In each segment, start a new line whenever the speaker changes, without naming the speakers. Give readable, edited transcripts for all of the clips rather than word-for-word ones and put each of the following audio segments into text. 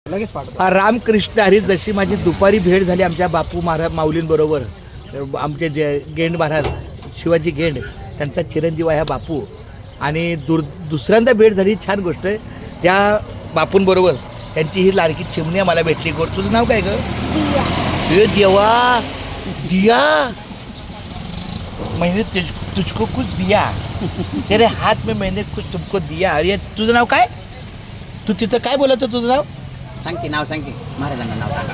रामकृष्ण हरी. जशी माझी दुपारी भेट झाली आमच्या बापू महाराज माऊलींबरोबर, आमचे जे गेंड महाराज शिवाजी गेंड त्यांचा चिरंजीव आहे बापू, आणि दुसऱ्यांदा भेट झाली. छान गोष्ट आहे. त्या बापूंबरोबर त्यांची ही लाडकी चिमणी मला भेटली. गोड, तुझं नाव काय ग? दिया. देवा दिया, मैंने तुझको कुछ दिया, तेरे हाथ में मैंने कुछ तुमको दिया. अरे तुझं नाव काय? तू तिथं काय बोलत होतं? तुझं नाव
सांग की, नाव सांग की, महाराजांना नाव सांग.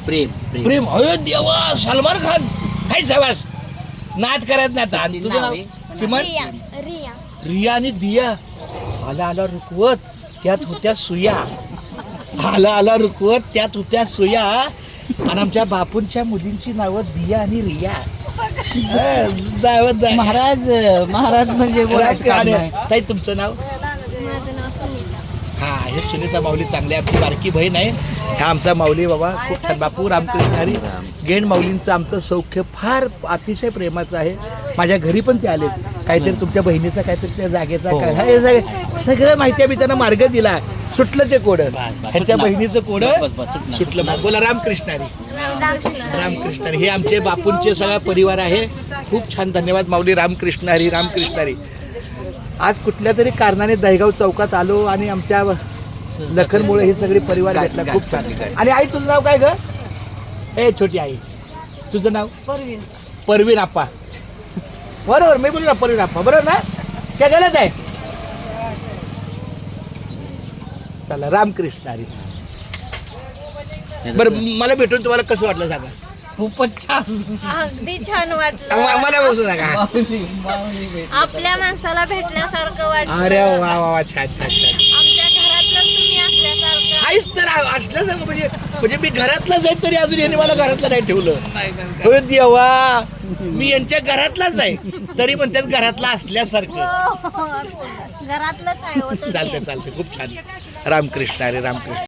प्रेम
प्रेम. अरे देवा, सलमान खान काय सवास नाच करत नाही आता. तुझं नाव चिमण? रिया आणि दिया. आला आला रुकवत त्यात होत्या सुया. आला आला रुकवत त्यात होत्या सुया. आणि आमच्या बापूंच्या मुलींची नावं दिया आणि रिया.
महाराज महाराज म्हणजे बोलायचं काम नाही.
ताई तुमचं नाव? हा, हे सुनीता माऊली चांगले, आमची बारकी बहीण आहे. हा आमचा माऊली बाबा खूप छान. बापू रामकृष्ण हरी गेंड माऊलींचं आमचं सौख्य फार अतिशय प्रेमाचं आहे. माझ्या घरी पण ते आले. काहीतरी तुमच्या बहिणीचा काहीतरी त्या जागेचा काय हे सगळं माहिती आहे. मी त्यांना मार्ग दिला. सुटलं ते कोड, ह्यांच्या बहिणीचं कोड सुटलं. बोला रामकृष्ण हरी. रामकृष्ण हरी. हे आमचे बापूंचे सगळा परिवार आहे. खूप छान. धन्यवाद माऊली. रामकृष्ण हरी. रामकृष्ण हरी. आज कुठल्या तरी कारणाने दहीगाव चौकात आलो आणि आमच्या लखनमुळे हे सगळे परिवार भेटला. खूप छान. आणि आई तुझं नाव काय ग? ए छोटी आई, तुझं नाव? परवीन. परवीन आप्पा. बरोबर मी बोललो ना, परवीन आप्पा बरोबर ना? काय गलत आहे? चला रामकृष्ण हरी. बरं, मला भेटून तुम्हाला कसं वाटलं सांगा?
खूपच छान,
अगदी छान वाटलं.
आम्हाला बसून सांगा.
आपल्या माणसाला भेटल्यासारखं वाटलं.
अरे वा वा वा, छान छान छान.
आमच्या घरातलं तुम्ही असल्यासारखं.
काहीच तर असल्यासारखं म्हणजे मी घरातलाच आहे, तरी अजून यांनी मला घरातलं नाही ठेवलं. हो देवा, मी यांच्या घरातलाच आहे तरी पण त्याच घरातला असल्यासारखं.
घरातलंच आहे.
चालते चालते. खूप छान. रामकृष्ण हरी. रामकृष्ण.